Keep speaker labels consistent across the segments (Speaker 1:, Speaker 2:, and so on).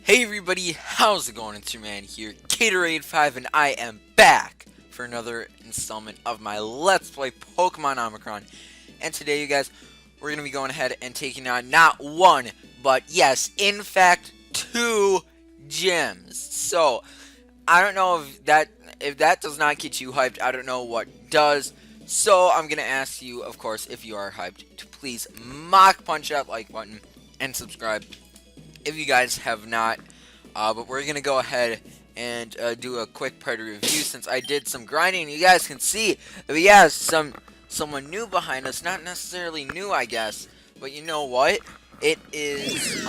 Speaker 1: Hey everybody, how's it going? It's your man here, Gatorade5, and I am back for another installment of my Let's Play Pokemon Omicron. And today, you guys, we're going to be going ahead and taking on not one, but yes, in fact, two gyms. So, I don't know if that does not get you hyped, I don't know what does. So, I'm going to ask you, of course, if you are hyped, to please mock punch that like button and subscribe if you guys have not. But we're gonna go ahead and do a quick party review since I did some grinding. You guys can see that we have someone new behind us. Not necessarily new, I guess, but you know what? It is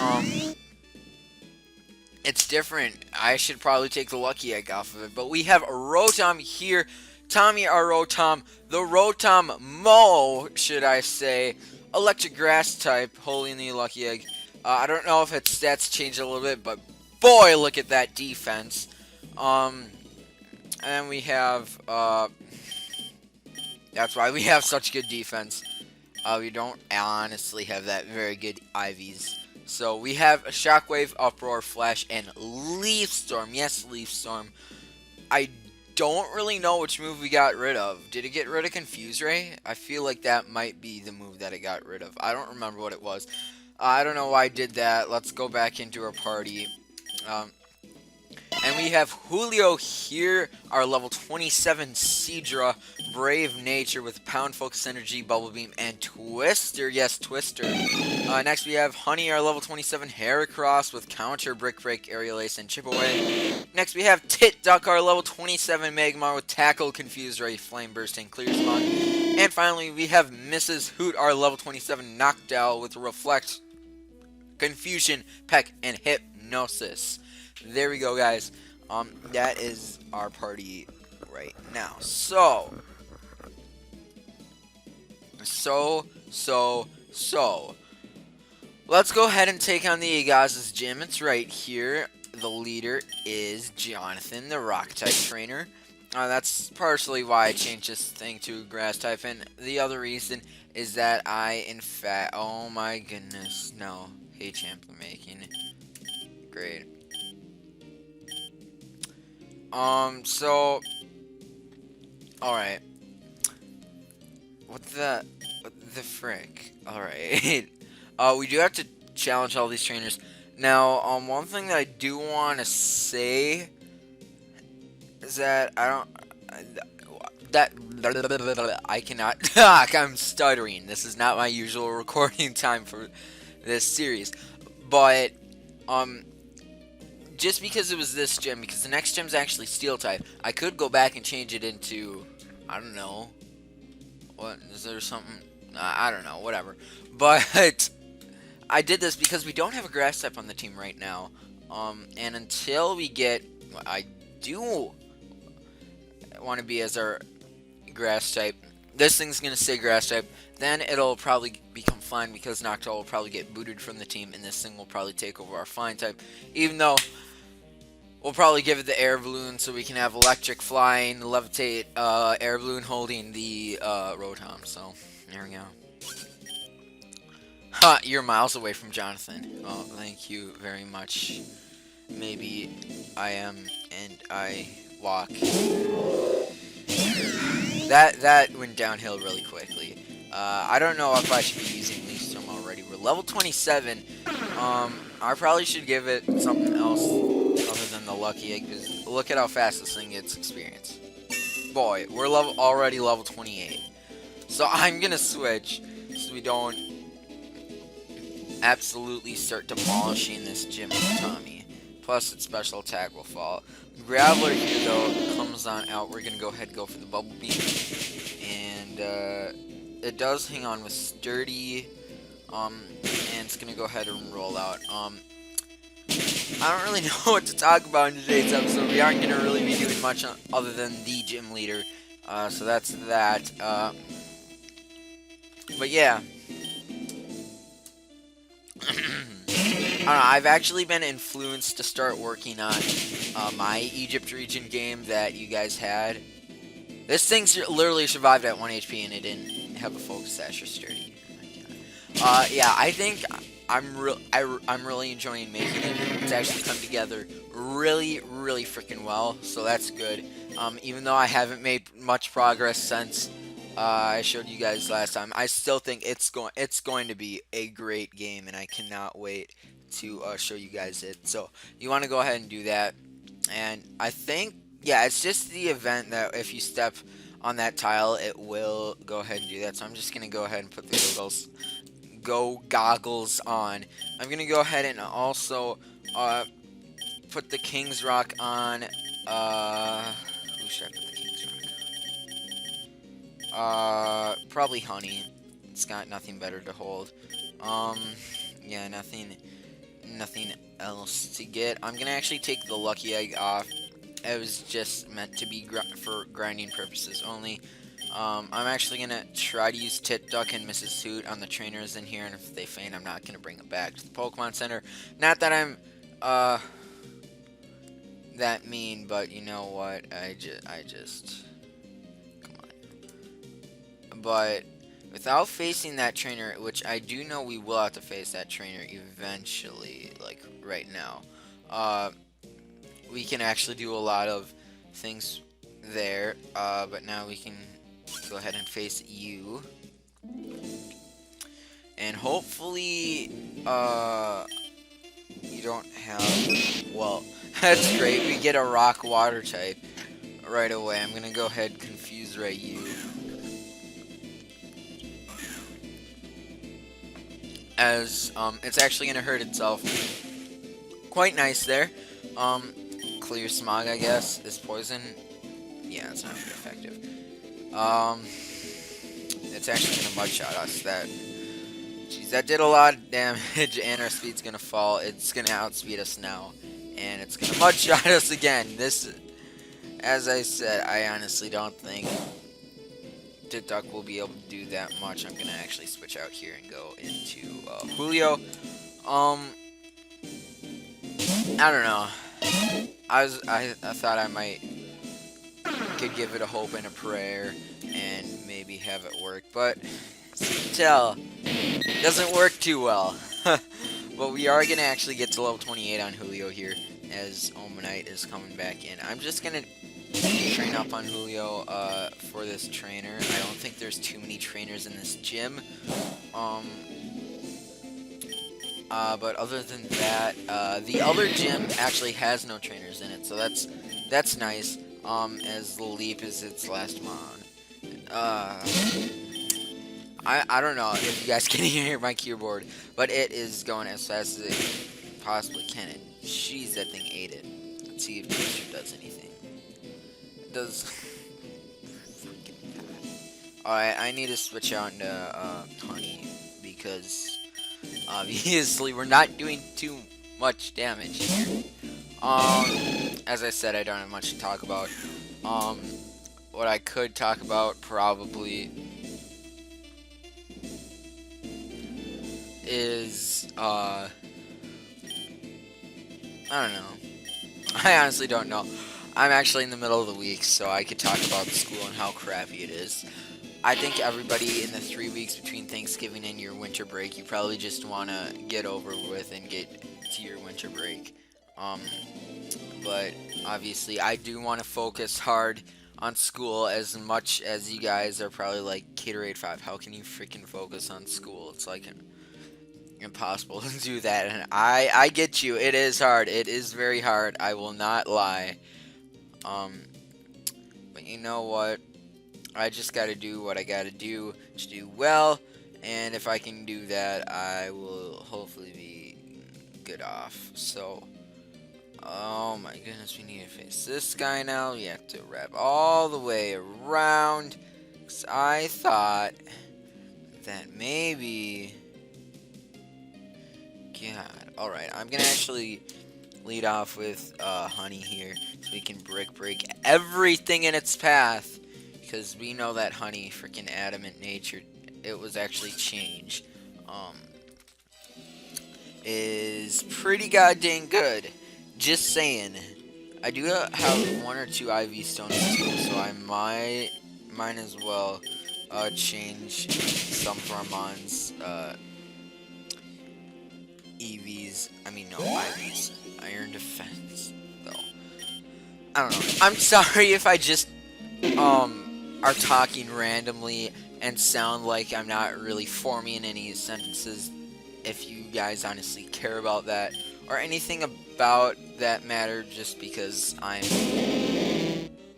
Speaker 1: it's different. I should probably take the lucky egg off of it. But we have a Rotom here. Tommy, our Rotom, the Rotom Mo, should I say, electric grass type, holding the lucky egg. I don't know if its stats changed a little bit, but boy, look at that defense. And we have, that's why we have such good defense. We don't honestly have that very good IVs. So we have a Shockwave, Uproar, Flash, and Leaf Storm. Yes, Leaf Storm. I don't really know which move we got rid of. Did it get rid of Confuse Ray? I feel like that might be the move that it got rid of. I don't remember what it was. I don't know why I did that. Let's go back into our party. And we have Julio here, our level 27 Seadra, Brave Nature with Pound Focus Energy, Bubble Beam, and Twister. Yes, Twister. Next we have Honey, our level 27 Heracross with Counter, Brick Break, Aerial Ace, and Chip Away. Next we have Tit Duck, our level 27 Magmar with Tackle, Confuse Ray, Flame Burst, and Clear Smog. And finally we have Mrs. Hoot, our level 27 Noctowl with Reflect, Confusion, Peck, and Hypnosis. There we go, guys. That is our party right now. So. Let's go ahead and take on the Agassiz gym. It's right here. The leader is Jonathan, the rock type trainer. That's partially why I changed this thing to grass type, and the other reason is that I, in fact, oh my goodness, no. Hey, champ, making great. So, alright. What the frick? Alright. We do have to challenge all these trainers. Now, one thing that I do want to say is that I cannot talk. I'm stuttering. This is not my usual recording time for this series. But, just because it was this gym, because the next gym's actually Steel type, I could go back and change it into, I don't know, what, is there something, I don't know, whatever, but I did this because we don't have a grass type on the team right now, and until we get, I do want to be as our grass type, this thing's going to say grass type, then it'll probably become flying because Noctowl will probably get booted from the team, and this thing will probably take over our flying type, even though we'll probably give it the air balloon so we can have electric flying, levitate, air balloon holding the Rotom. So, there we go. Ha, you're miles away from Jonathan. Oh, thank you very much. Maybe I am, and I walk. That went downhill really quickly. I don't know if I should be using Leaf Storm already. We're level 27. I probably should give it something else other than the lucky egg, because look at how fast this thing gets experience. Boy, we're already level 28. So I'm gonna switch so we don't absolutely start demolishing this gym with Tommy. Plus its special attack will fall. Graveler here though comes on out. We're gonna go ahead and go for the Bubble Beam. And it does hang on with Sturdy. And it's gonna go ahead and roll out. I don't really know what to talk about in today's episode. We aren't gonna really be doing much other than the gym leader. So that's that. But yeah. I don't know, I've actually been influenced to start working on my Egypt region game that you guys had. This thing literally survived at 1 HP and it didn't have a focus sash or sturdy. Yeah, I think I'm really enjoying making it. It's actually come together really freaking well, so that's good. Even though I haven't made much progress since I showed you guys last time, I still think it's going to be a great game, and I cannot wait to show you guys it. So you want to go ahead and do that, and I think yeah, it's just the event that if you step on that tile, it will go ahead and do that. So I'm just gonna go ahead and put the goggles on. I'm gonna go ahead and also put the King's Rock on. Who should I put the King's Rock on? Probably Honey. It's got nothing better to hold. Yeah, nothing else to get. I'm gonna actually take the Lucky Egg off. It was just meant to be for grinding purposes only. I'm actually gonna try to use Tit Duck and Mrs. Hoot on the trainers in here, and if they faint, I'm not gonna bring them back to the Pokemon Center. Not that I'm that mean, but you know what? I just come on. But without facing that trainer, which I do know we will have to face that trainer eventually, like right now. We can actually do a lot of things there, but now we can go ahead and face you. And hopefully, you don't have, well, that's great, we get a rock water type right away. I'm gonna go ahead and confuse right you. As, it's actually gonna hurt itself. Quite nice there. Clear Smog, I guess, is poison. Yeah, it's not very effective. It's actually gonna mudshot us. Jeez, that did a lot of damage, and our speed's gonna fall. It's gonna outspeed us now, and it's gonna mudshot us again. This, as I said, I honestly don't think Duck will be able to do that much. I'm gonna actually switch out here and go into Julio. I don't know. I thought I could give it a hope and a prayer and maybe have it work, but still doesn't work too well. But we are gonna actually get to level 28 on Julio here as Omanite is coming back in. I'm just gonna train up on Julio for this trainer. I don't think there's too many trainers in this gym. But other than that, the other gym actually has no trainers in it, so that's nice. As the Leap is its last mon. I don't know if you guys can hear my keyboard, but it is going as fast as it possibly can. And jeez, that thing ate it. Let's see if Distortion does anything. It does. Freaking God. Alright, I need to switch out into Honey because obviously we're not doing too much damage here. As I said, I don't have much to talk about. What I could talk about probably is, I don't know. I honestly don't know. I'm actually in the middle of the week, so I could talk about school and how crappy it is. I think everybody in the 3 weeks between Thanksgiving and your winter break, you probably just want to get over with and get to your winter break. But obviously I do want to focus hard on school as much as you guys are probably like, Gatorade 5, how can you freaking focus on school? It's like impossible to do that, and I get you, it is hard, it is very hard, I will not lie. But you know what? I just gotta do what I gotta do to do well, and if I can do that, I will hopefully be good off. So, oh my goodness, we need to face this guy now. We have to wrap all the way around, 'cause I thought that maybe, God, alright, I'm gonna actually lead off with Honey here, so we can break everything in its path. Because we know that Honey, freaking adamant nature, it was actually changed, is pretty goddamn good. Just saying. I do have 1 or 2 IV stones too, so I might as well change some for our mons. EVs. I mean, no, IVs. Iron defense, though. I don't know. I'm sorry if I just, are talking randomly and sound like I'm not really forming any sentences. If you guys honestly care about that, or anything about that matter, just because I'm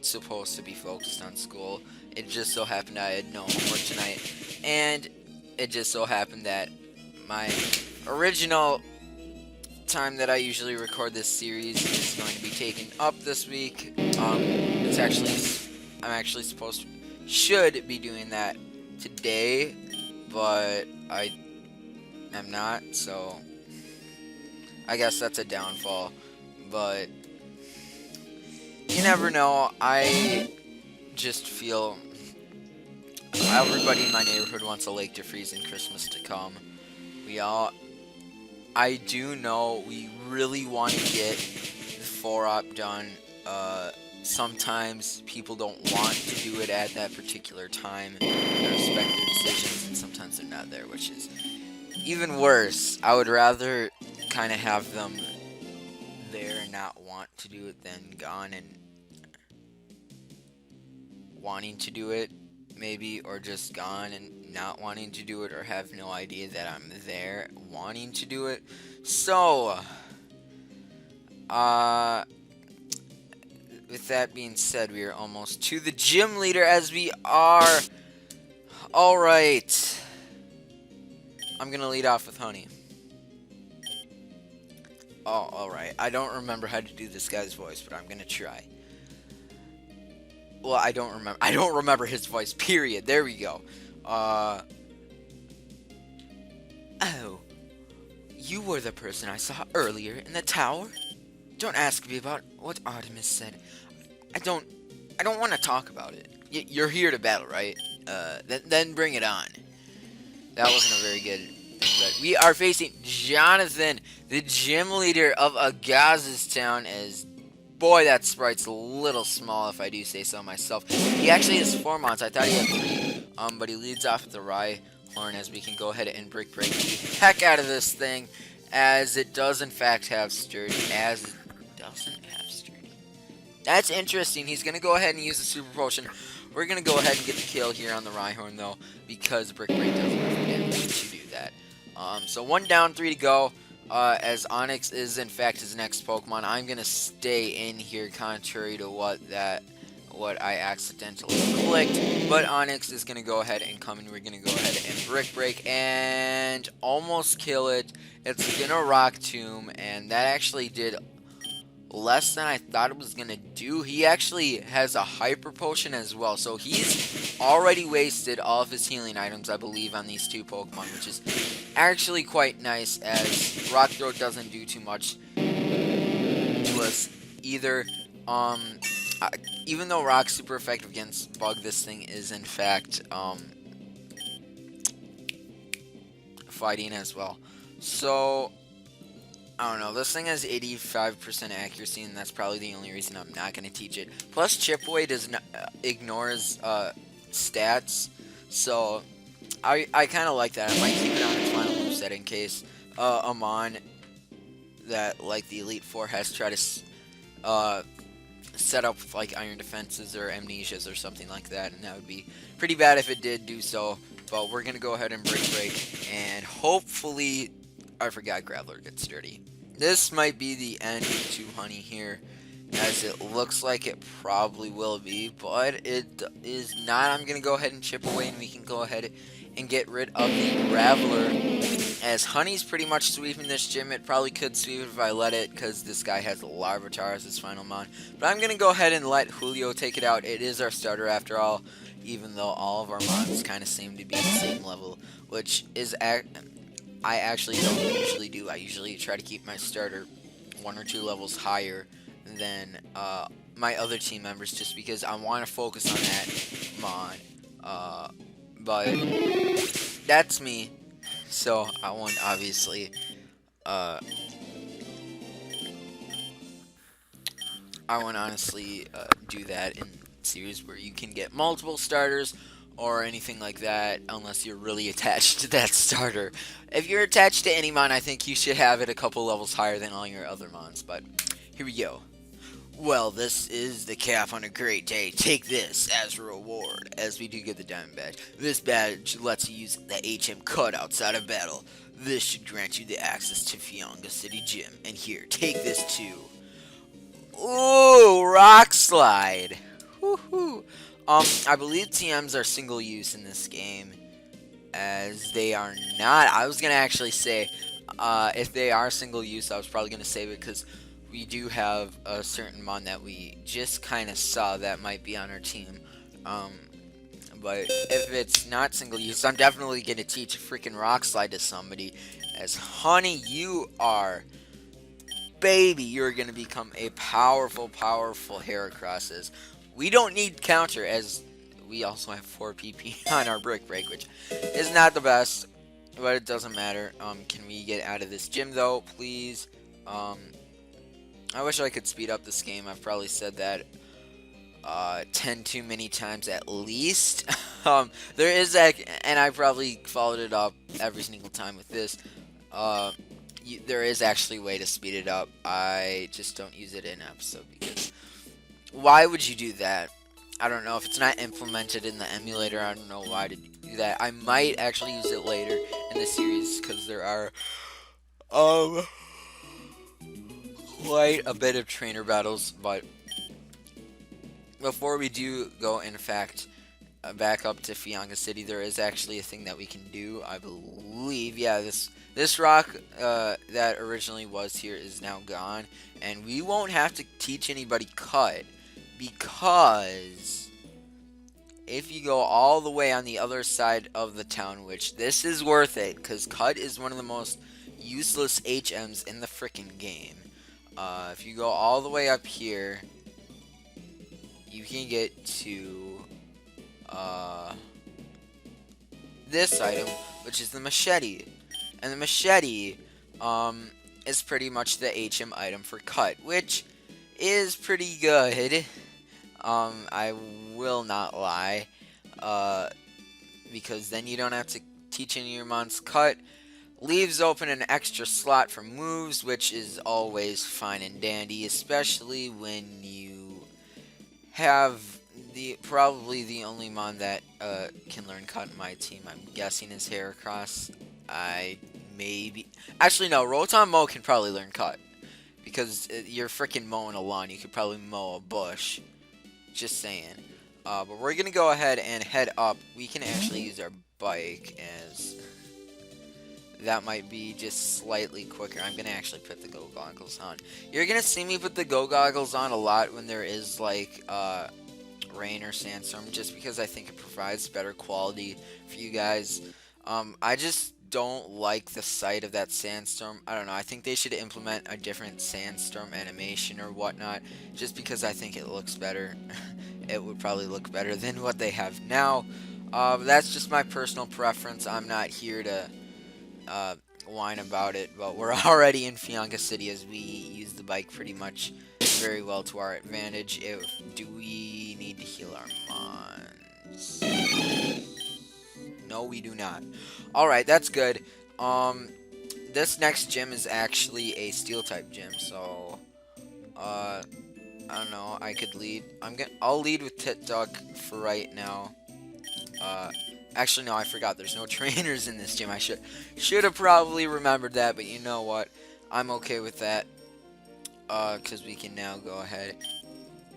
Speaker 1: supposed to be focused on school. It just so happened I had no homework tonight, and it just so happened that my original time that I usually record this series is going to be taken up this week. I'm actually should be doing that today, but I am not, so I guess that's a downfall, but you never know. I just feel everybody in my neighborhood wants a lake to freeze and Christmas to come. I do know we really want to get the 4-op done. Sometimes people don't want to do it at that particular time. They respect their decisions, and sometimes they're not there, which is even worse. I would rather kind of have them there and not want to do it than gone and wanting to do it, maybe, or just gone and not wanting to do it, or have no idea that I'm there wanting to do it. So, with that being said, we are almost to the gym leader, as we are. Alright. I'm gonna lead off with Honey. Oh, alright. I don't remember how to do this guy's voice, but I'm gonna try. Well, I don't remember his voice, period. There we go. Oh. You were the person I saw earlier in the tower? Don't ask me about what Artemis said. I don't want to talk about it. You're here to battle, right? Then bring it on. That wasn't a very good thing, but we are facing Jonathan, the gym leader of Agassiz town, as boy, that sprite's a little small, if I do say so myself. He actually has 4 mods. I thought he had 3. But he leads off with the Rye Horn, as we can go ahead and break the heck out of this thing, as it does in fact have Sturdy. That's interesting. He's going to go ahead and use the Super Potion. We're going to go ahead and get the kill here on the Rhyhorn, though, because Brick Break does enough damage to do that. So 1 down, 3 to go. As Onyx is, in fact, his next Pokemon. I'm going to stay in here, contrary to what I accidentally clicked. But Onyx is going to go ahead and come in. We're going to go ahead and Brick Break and almost kill it. It's going to Rock Tomb, and that actually did less than I thought it was going to do. He actually has a Hyper Potion as well, so he's already wasted all of his healing items, I believe, on these 2 Pokemon, which is actually quite nice, as Rock Throw doesn't do too much to us either. Even though Rock's super effective against Bug, this thing is in fact fighting as well. So I don't know, this thing has 85% accuracy, and that's probably the only reason I'm not going to teach it. Plus, Chip Away does not ignores stats, so I kind of like that. I might keep it on its final moveset in case Amon, that like the Elite Four, has to try to set up with like Iron Defenses or Amnesias or something like that, and that would be pretty bad if it did do so. But we're going to go ahead and break, and hopefully, I forgot Graveler gets Sturdy. This might be the end to Honey here, as it looks like it probably will be, but it is not. I'm going to go ahead and chip away, and we can go ahead and get rid of the Graveler, as Honey's pretty much sweeping this gym. It probably could sweep if I let it, because this guy has Larvitar as his final mon. But I'm going to go ahead and let Julio take it out. It is our starter after all, even though all of our mons kind of seem to be the same level, which is I actually don't usually do. I usually try to keep my starter 1 or 2 levels higher than my other team members, just because I want to focus on that mod. But that's me, so I won't obviously honestly do that in series where you can get multiple starters, or anything like that unless you're really attached to that starter. If you're attached to any mon, I think you should have it a couple levels higher than all your other mons, but here we go. Well, this is the cap on a great day. Take this as a reward, as we do get the diamond badge. This badge lets you use the HM cut outside of battle. This should grant you the access to Fianga City Gym. And here, take this too. Ooh, rock slide. Woohoo. I believe TMs are single use in this game, as they are not. I was gonna actually say, if they are single use, I was probably gonna save it because we do have a certain mon that we just kind of saw that might be on our team. But if it's not single use, I'm definitely gonna teach a freaking rock slide to somebody. As honey, you are. Baby, you're going to become a powerful, powerful Heracrosses. We don't need counter, as we also have 4 PP on our brick break, which is not the best, but it doesn't matter. Can we get out of this gym, though, please? I wish I could speed up this game. I've probably said that 10 too many times at least. There is that, and I probably followed it up every single time with this. There is actually a way to speed it up. I just don't use it in episode because why would you do that? I don't know if it's not implemented in the emulator. I don't know why to do that. I might actually use it later in the series because there are quite a bit of trainer battles. But before we do go, in fact, back up to Fianga City, there is actually a thing that we can do. I believe, yeah, this rock that originally was here is now gone, and we won't have to teach anybody cut, because if you go all the way on the other side of the town, which this is worth it, because cut is one of the most useless HMs in the freaking game. If you go all the way up here, you can get to this item, which is the machete. And the machete is pretty much the HM item for cut, which is pretty good. I will not lie, because then you don't have to teach any of your mons cut. Leaves open an extra slot for moves, which is always fine and dandy, especially when you have probably the only mon that can learn cut in my team. I'm guessing is Heracross. Actually no, Rotom Mow can probably learn cut, because you're freaking mowing a lawn. You could probably mow a bush. Just saying. But we're gonna go ahead and head up. We can actually use our bike, as that might be just slightly quicker. I'm gonna actually put the go goggles on. You're gonna see me put the go goggles on a lot when there is like rain or sandstorm, just because I think it provides better quality for you guys. I just don't like the sight of that sandstorm. I don't know. I think they should implement a different sandstorm animation or whatnot, just because I think it looks better. It would probably look better than what they have now. That's just my personal preference. I'm not here to whine about it, but we're already in Fianga City, as we use the bike pretty much very well to our advantage. Do we need to heal our mons? No, we do not. Alright, that's good. This next gym is actually a steel type gym, so I don't know, I could lead. I'll lead with Tit Duck for right now. Actually no, I forgot there's no trainers in this gym. I should have probably remembered that, but you know what? I'm okay with that. Cause we can now go ahead,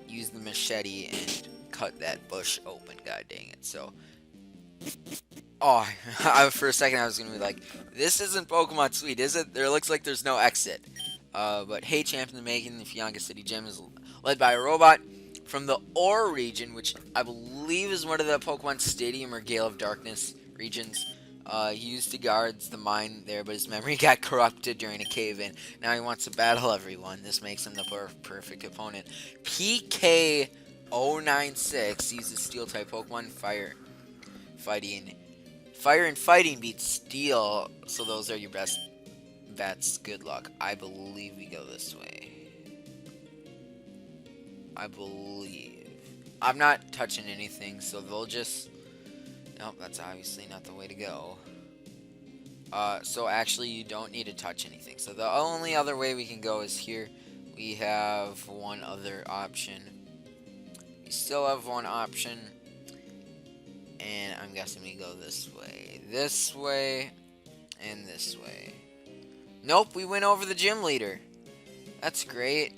Speaker 1: use the machete and cut that bush open, god dang it. So for a second I was gonna be like, this isn't Pokemon Sweet, is it? There looks like there's no exit. But hey, champion in the making, the Fianga City Gym is led by a robot from the Ore region, which I believe is one of the Pokemon Stadium or Gale of Darkness regions. He used to guard the mine there, but his memory got corrupted during a cave-in. Now he wants to battle everyone. This makes him the perfect opponent. PK096 uses Steel-type Pokemon. Fire and Fighting beats Steel, so those are your best bets. Good luck. I believe we go this way. I believe. I'm not touching anything, so they'll just Nope, that's obviously not the way to go. So actually you don't need to touch anything. So the only other way we can go is here. We have one other option. We still have one option. And I'm guessing we go this way, and this way. Nope, we went over the gym leader. That's great.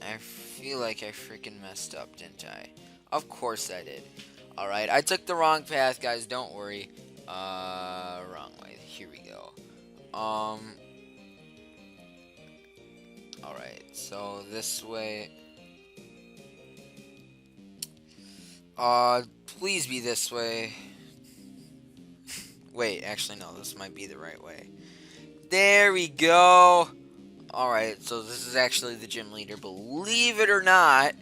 Speaker 1: I feel like I freaking messed up, didn't I? Of course I did. Alright, I took the wrong path, guys, don't worry. Wrong way. Here we go. Alright, so this way. Please be this way. Wait, actually no, this might be the right way. There we go. Alright, so this is actually the gym leader. Believe it or not,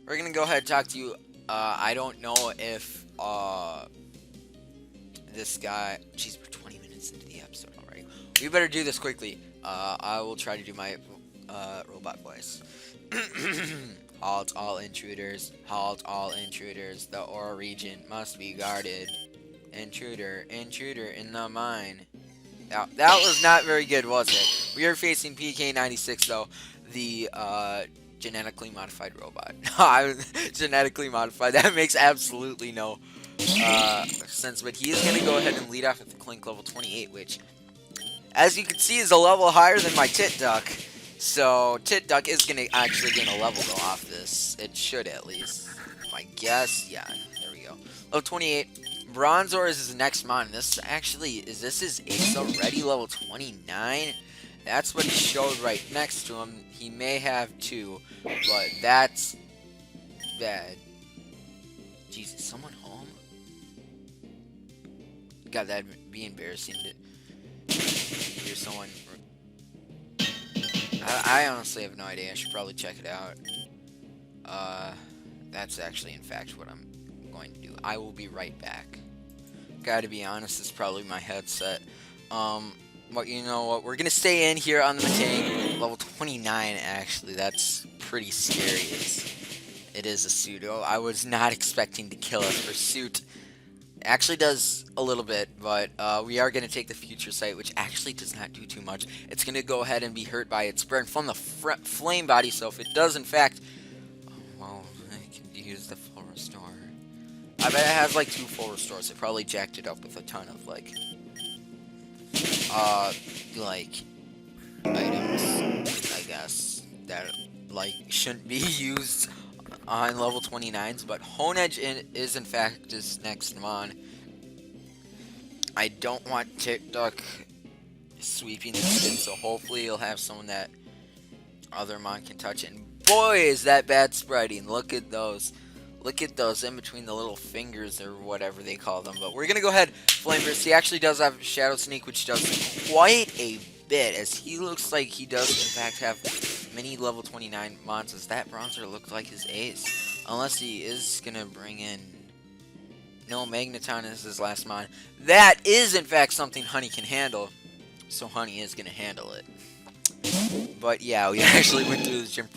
Speaker 1: we're gonna go ahead and talk to you. I don't know if, this guy... Jeez, we're 20 minutes into the episode already. We better do this quickly. I will try to do my, robot voice. Halt all intruders. Halt all intruders. The Aura region must be guarded. Intruder in the mine. Now, that was not very good, was it? We are facing PK-96, though. The, genetically modified robot. Genetically modified. That makes absolutely no sense. But he is going to go ahead and lead off with the Clink level 28, which, as you can see, is a level higher than my Tit Duck. So, Tit Duck is going to actually gain a level, though, off this. It should, at least. My guess, yeah, there we go. Level 28. Bronzor is his next mon. This actually, is this his ace already? Level 29? That's what he showed right next to him. He may have two, but that's bad. Jeez, is someone home? God, that'd be embarrassing to hear someone. I honestly have no idea. I should probably check it out. That's actually, in fact, what I'm going to do. I will be right back. Gotta be honest, it's probably my headset. But you know what? We're gonna stay in here on the Matang. Level 29, actually. That's pretty scary. It is a pseudo. I was not expecting to kill us for suit. It actually does a little bit, but we are gonna take the future sight, which actually does not do too much. It's gonna go ahead and be hurt by its burn from the flame body. So if it does, in fact, well, I can use the full restore. I bet it has like 2 full restores. It probably jacked it up with a ton of like items, I guess, that like shouldn't be used on level 29s. But Hone Edge is in fact his next mon. I don't want TikTok sweeping this in, so hopefully you'll have someone that other mon can touch it. And boy, is that bad spreading. Look at those. Look at those in between the little fingers or whatever they call them. But we're going to go ahead. Flame Burst. He actually does have Shadow Sneak, which does quite a bit, as he looks like he does, in fact, have many level 29 mons. Does that Bronzer look like his ace? Unless he is going to bring in... No, Magneton is his last mon. That is, in fact, something Honey can handle. So Honey is going to handle it. But yeah, we actually went through this gym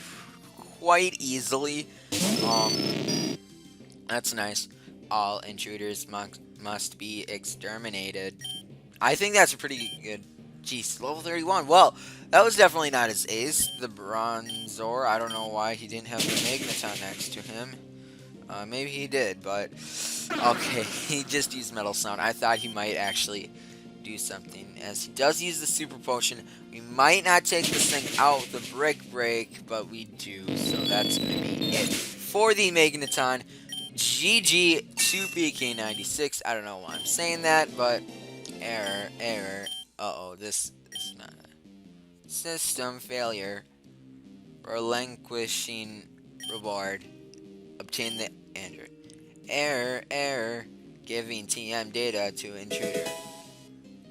Speaker 1: quite easily. That's nice. All intruders must be exterminated. I think that's a pretty good... Jeez, level 31. Well, that was definitely not his ace. The Bronzor. I don't know why he didn't have the Magneton next to him. Maybe he did, but... Okay, he just used Metal Sound. I thought he might actually do something, as he does use the Super Potion. We might not take this thing out with the Brick Break, but we do, so that's going to be it for the Magneton. GG to PK96. I don't know why I'm saying that, but error. Uh-oh, this is not system failure. Relinquishing reward. Obtain the Android. Error. Giving TM data to intruder.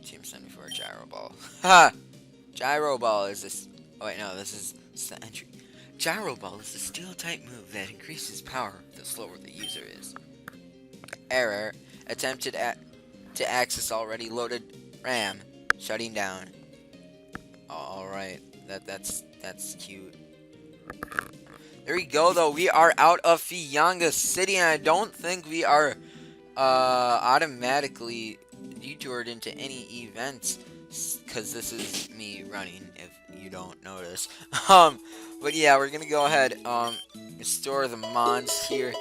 Speaker 1: Team 74 Gyro Ball. Ha! Gyro Ball is this. Oh wait, no, this is the entry. Gyro Ball is a steel-type move that increases power the slower the user is. Error. Attempted to access already loaded RAM. Shutting down. Alright. That's cute. There we go, though. We are out of Fianga City, and I don't think we are automatically detoured into any events, because this is me running, if you don't notice. But yeah, we're gonna go ahead, restore the mods here.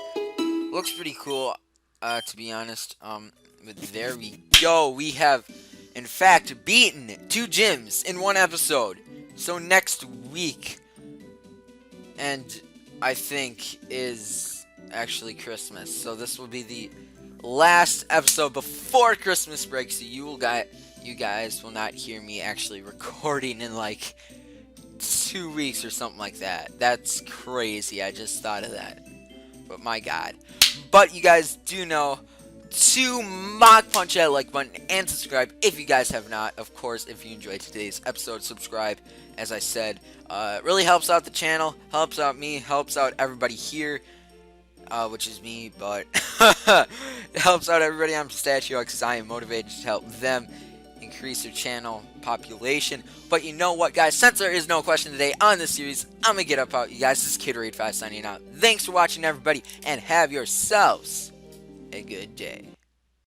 Speaker 1: Looks pretty cool, to be honest. But there we go. We have, in fact, beaten 2 gyms in 1 episode. So next week, and I think is actually Christmas. So this will be the last episode before Christmas break. So you guys will not hear me actually recording in like 2 weeks or something like that. That's crazy. I just thought of that. But my God. But you guys do know to mock punch that like button and subscribe if you guys have not. Of course, if you enjoyed today's episode, subscribe. As I said, it really helps out the channel, helps out me, helps out everybody here, which is me, but it helps out everybody on Pistachio because I am motivated to help them increase their channel population. But you know what, guys? Since there is no question today on this series, I'm gonna get up out. You guys, this is Gatorade 5 signing out. Thanks for watching, everybody, and have yourselves a good day.